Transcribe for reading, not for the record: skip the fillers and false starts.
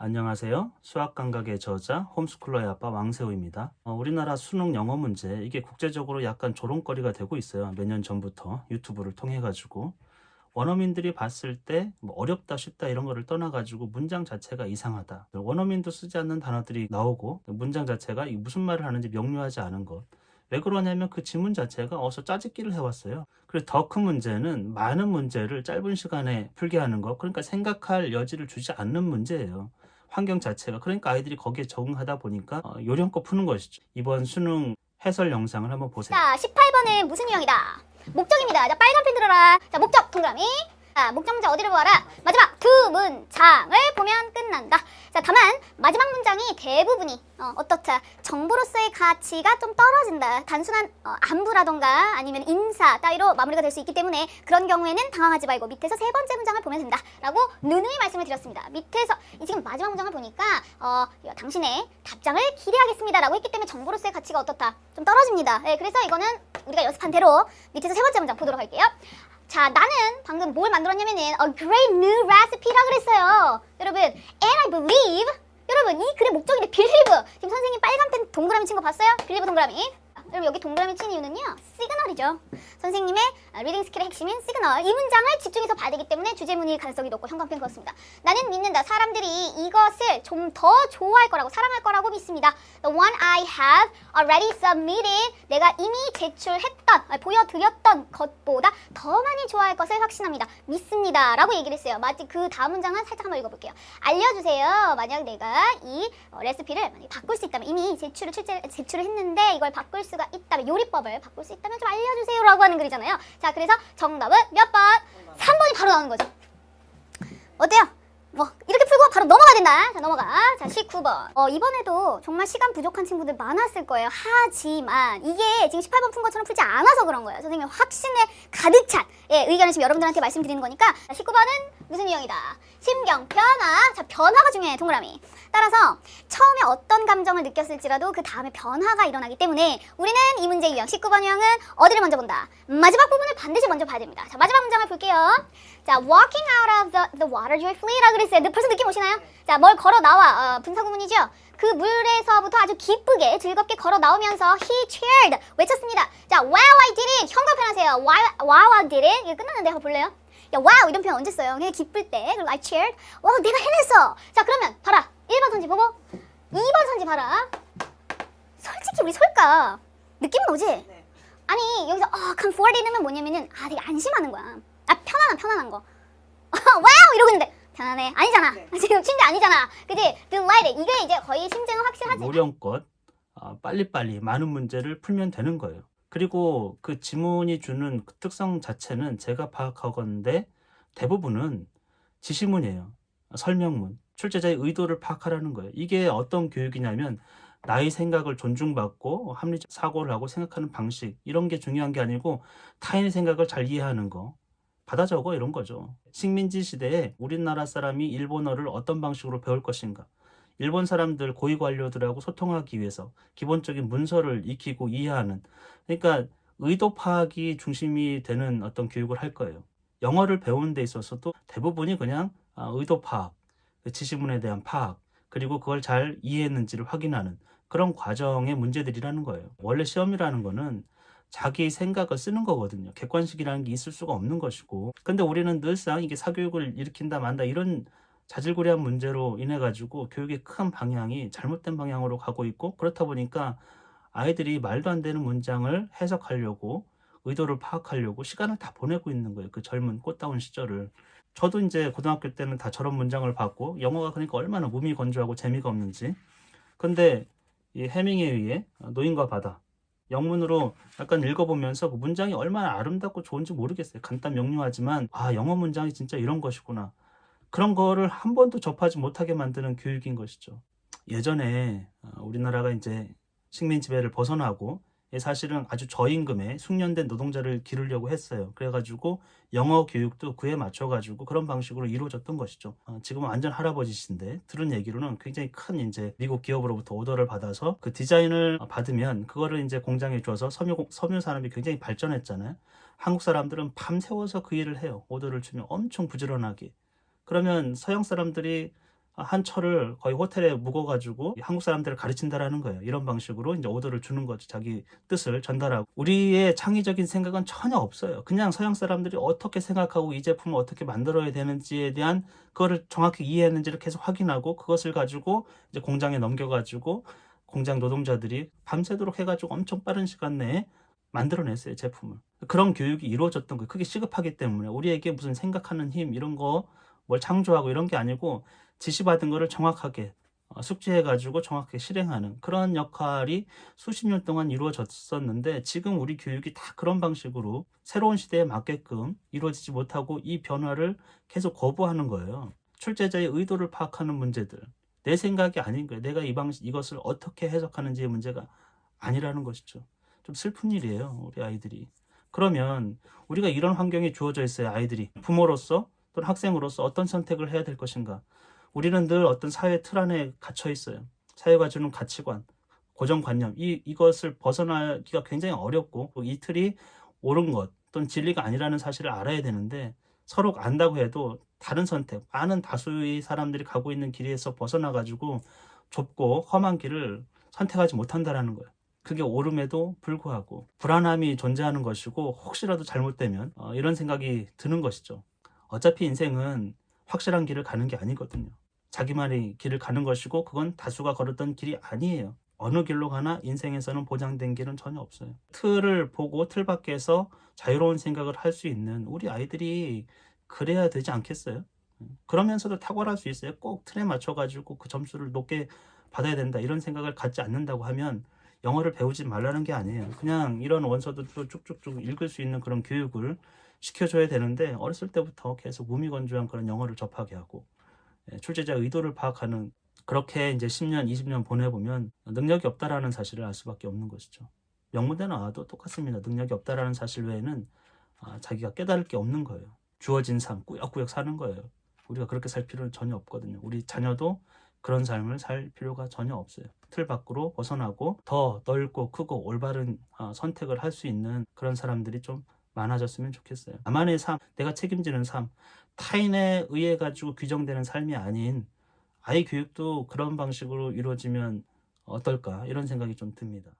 안녕하세요. 수학 감각의 저자, 홈스쿨러의 아빠 왕세우입니다. 우리나라 수능 영어 문제, 이게 국제적으로 약간 조롱거리가 되고 있어요. 몇 년 전부터 유튜브를 통해 가지고 원어민들이 봤을 때 어렵다 쉽다 이런 거를 떠나 가지고 문장 자체가 이상하다, 원어민도 쓰지 않는 단어들이 나오고 문장 자체가 무슨 말을 하는지 명료하지 않은 것. 왜 그러냐면 그 지문 자체가 어서 짜집기를 해왔어요. 그리고 더 큰 문제는 많은 문제를 짧은 시간에 풀게 하는 거, 그러니까 생각할 여지를 주지 않는 문제예요. 환경 자체가. 그러니까 아이들이 거기에 적응하다 보니까 요령껏 푸는 것이죠. 이번 수능 해설 영상을 한번 보세요. 자, 18번은 무슨 유형이다? 목적입니다. 자, 빨간 펜 들어라. 자, 목적 동그라미. 자, 목적 문제 어디를 보아라? 마지막 두 문장을 보면 끝난다. 자, 다만 마지막 문장이 대부분이 어떻다? 정보로서의 가치가 좀 떨어진다. 단순한 안부라던가 아니면 인사 따위로 마무리가 될 수 있기 때문에 그런 경우에는 당황하지 말고 밑에서 세 번째 문장을 보면 된다 라고 누누이 말씀을 드렸습니다. 밑에서 지금 마지막 문장을 보니까 당신의 답장을 기대하겠습니다 라고 했기 때문에 정보로서의 가치가 어떻다? 좀 떨어집니다. 네, 그래서 이거는 우리가 연습한 대로 밑에서 세 번째 문장 보도록 할게요. 자, 나는 방금 뭘 만들었냐면은 a great new recipe라 그랬어요. 여러분, and I believe. 여러분, 이 글의 목적인데 believe. 지금 선생님 빨간 펜 동그라미 친 거 봤어요? believe 동그라미. 여러분, 여기 동그라미 친 이유는요, 시그널이죠. 선생님의 리딩 스킬의 핵심인 시그널. 이 문장을 집중해서 봐야 되기 때문에 주제문일 가능성이 높고 형광펜 그렇습니다. 나는 믿는다. 사람들이 이것을 좀 더 좋아할 거라고, 사랑할 거라고 믿습니다. The one I have already submitted. 내가 이미 제출했던, 보여드렸던 것보다 더 많이 좋아할 것을 확신합니다. 믿습니다. 라고 얘기를 했어요. 마치 그 다음 문장은 살짝 한번 읽어볼게요. 알려주세요. 만약 내가 이 레시피를 만약 바꿀 수 있다면, 이미 제출을 했는데 이걸 바꿀 수가 있다면, 요리법을 바꿀 수 있다면 좀 알려주세요 라고 하는 글이잖아요. 자, 그래서 정답은 몇 번? 3번이 바로 나오는 거죠. 어때요? 이렇게 풀고 바로 넘어가야 된다. 자, 넘어가. 자, 19번. 이번에도 정말 시간 부족한 친구들 많았을 거예요. 하지만 이게 지금 18번 푼 것처럼 풀지 않아서 그런 거예요. 선생님 확신에 가득 찬 의견을 지금 여러분들한테 말씀드리는 거니까. 자, 19번은 무슨 유형이다? 심경 변화. 자, 변화가 중요해. 동그라미. 따라서 처음에 어떤 감정을 느꼈을지라도 그 다음에 변화가 일어나기 때문에 우리는 이 문제 유형 19번 유형은 어디를 먼저 본다? 마지막 부분을 반드시 먼저 봐야 됩니다. 자, 마지막 문장을 볼게요. 자, walking out of the water joyfully라 그랬어요. 벌써 느낌 오시나요? 자, 뭘 걸어 나와. 분사구문이죠. 그 물에서부터 아주 기쁘게 즐겁게 걸어 나오면서 he cheered 외쳤습니다. 자, wow I did it. 형광펜 하세요. wow I did it. 이게 끝났는데 한번 볼래요? 야, wow 이런 표현 언제 써요? 그냥 기쁠 때. 그리고 I cheered. 와, 내가 해냈어. 자, 그러면 봐라. 1번 선지 보고 2번 선지 봐라. 솔직히 우리 솔까? 느낌은 오지? 네. 아니, 여기서 comforted는 뭐냐면은 되게 안심하는 거야. 편안한 거. 와우 이러고 있는데 편안해. 아니잖아. 네. 지금 침대 아니잖아. 그치? delighted. 이게 이제 거의 심증은 확실하지. 요령껏 빨리빨리 많은 문제를 풀면 되는 거예요. 그리고 그 지문이 주는 그 특성 자체는 제가 파악하건데 대부분은 지시문이에요. 설명문. 출제자의 의도를 파악하라는 거예요. 이게 어떤 교육이냐면 나의 생각을 존중받고 합리적 사고를 하고 생각하는 방식, 이런 게 중요한 게 아니고 타인의 생각을 잘 이해하는 거. 받아 적어, 이런 거죠. 식민지 시대에 우리나라 사람이 일본어를 어떤 방식으로 배울 것인가, 일본 사람들 고위 관료들하고 소통하기 위해서 기본적인 문서를 익히고 이해하는, 그러니까 의도 파악이 중심이 되는 어떤 교육을 할 거예요. 영어를 배우는 데 있어서도 대부분이 그냥 의도 파악, 지시문에 대한 파악, 그리고 그걸 잘 이해했는지를 확인하는 그런 과정의 문제들이라는 거예요. 원래 시험이라는 거는 자기 생각을 쓰는 거거든요. 객관식이라는 게 있을 수가 없는 것이고, 근데 우리는 늘상 이게 사교육을 일으킨다 만다 이런 자질구레한 문제로 인해 가지고 교육의 큰 방향이 잘못된 방향으로 가고 있고, 그렇다 보니까 아이들이 말도 안 되는 문장을 해석하려고, 의도를 파악하려고 시간을 다 보내고 있는 거예요. 그 젊은 꽃다운 시절을. 저도 이제 고등학교 때는 다 저런 문장을 봤고, 영어가 그러니까 얼마나 무미건조하고 재미가 없는지. 근데 이 해밍웨이의 노인과 바다, 영문으로 약간 읽어보면서 그 문장이 얼마나 아름답고 좋은지 모르겠어요. 간단 명료하지만 영어 문장이 진짜 이런 것이구나. 그런 거를 한 번도 접하지 못하게 만드는 교육인 것이죠. 예전에 우리나라가 이제 식민 지배를 벗어나고 사실은 아주 저임금의 숙련된 노동자를 기르려고 했어요. 그래가지고 영어 교육도 그에 맞춰가지고 그런 방식으로 이루어졌던 것이죠. 지금은 완전 할아버지신데 들은 얘기로는 굉장히 큰 이제 미국 기업으로부터 오더를 받아서 그 디자인을 받으면 그거를 이제 공장에 줘서 섬유 산업이 굉장히 발전했잖아요. 한국 사람들은 밤새워서 그 일을 해요. 오더를 주면 엄청 부지런하게. 그러면 서양 사람들이 한 철을 거의 호텔에 묵어가지고 한국 사람들을 가르친다라는 거예요. 이런 방식으로 이제 오더를 주는 거죠. 자기 뜻을 전달하고. 우리의 창의적인 생각은 전혀 없어요. 그냥 서양 사람들이 어떻게 생각하고 이 제품을 어떻게 만들어야 되는지에 대한 그거를 정확히 이해했는지를 계속 확인하고 그것을 가지고 이제 공장에 넘겨가지고 공장 노동자들이 밤새도록 해가지고 엄청 빠른 시간 내에 만들어냈어요, 제품을. 그런 교육이 이루어졌던 거예요. 그게 시급하기 때문에 우리에게 무슨 생각하는 힘 이런 거 뭘 창조하고 이런 게 아니고 지시받은 거를 정확하게 숙지해가지고 정확하게 실행하는 그런 역할이 수십 년 동안 이루어졌었는데 지금 우리 교육이 다 그런 방식으로 새로운 시대에 맞게끔 이루어지지 못하고 이 변화를 계속 거부하는 거예요. 출제자의 의도를 파악하는 문제들. 내 생각이 아닌 거예요. 내가 이것을 어떻게 해석하는지의 문제가 아니라는 것이죠. 좀 슬픈 일이에요, 우리 아이들이. 그러면 우리가 이런 환경에 주어져 있어요, 아이들이. 부모로서 또는 학생으로서 어떤 선택을 해야 될 것인가. 우리는 늘 어떤 사회 틀 안에 갇혀 있어요. 사회가 주는 가치관, 고정관념, 이것을 벗어나기가 굉장히 어렵고 이 틀이 옳은 것 또는 진리가 아니라는 사실을 알아야 되는데 서로 안다고 해도 다른 선택, 많은 다수의 사람들이 가고 있는 길에서 벗어나가지고 좁고 험한 길을 선택하지 못한다라는 거예요. 그게 옳음에도 불구하고 불안함이 존재하는 것이고 혹시라도 잘못되면 이런 생각이 드는 것이죠. 어차피 인생은 확실한 길을 가는 게 아니거든요. 자기만의 길을 가는 것이고 그건 다수가 걸었던 길이 아니에요. 어느 길로 가나 인생에서는 보장된 길은 전혀 없어요. 틀을 보고 틀 밖에서 자유로운 생각을 할 수 있는 우리 아이들이 그래야 되지 않겠어요? 그러면서도 탁월할 수 있어요. 꼭 틀에 맞춰가지고 그 점수를 높게 받아야 된다 이런 생각을 갖지 않는다고 하면 영어를 배우지 말라는 게 아니에요. 그냥 이런 원서들도 쭉쭉쭉 읽을 수 있는 그런 교육을 시켜줘야 되는데 어렸을 때부터 계속 무미건조한 그런 영어를 접하게 하고 출제자 의도를 파악하는 그렇게 이제 10년, 20년 보내보면 능력이 없다라는 사실을 알 수밖에 없는 것이죠. 명문대 나와도 똑같습니다. 능력이 없다라는 사실 외에는 자기가 깨달을 게 없는 거예요. 주어진 삶 꾸역꾸역 사는 거예요. 우리가 그렇게 살 필요는 전혀 없거든요. 우리 자녀도 그런 삶을 살 필요가 전혀 없어요. 틀 밖으로 벗어나고 더 넓고 크고 올바른 선택을 할 수 있는 그런 사람들이 좀 많아졌으면 좋겠어요. 나만의 삶, 내가 책임지는 삶, 타인에 의해 가지고 규정되는 삶이 아닌 아이 교육도 그런 방식으로 이루어지면 어떨까 이런 생각이 좀 듭니다.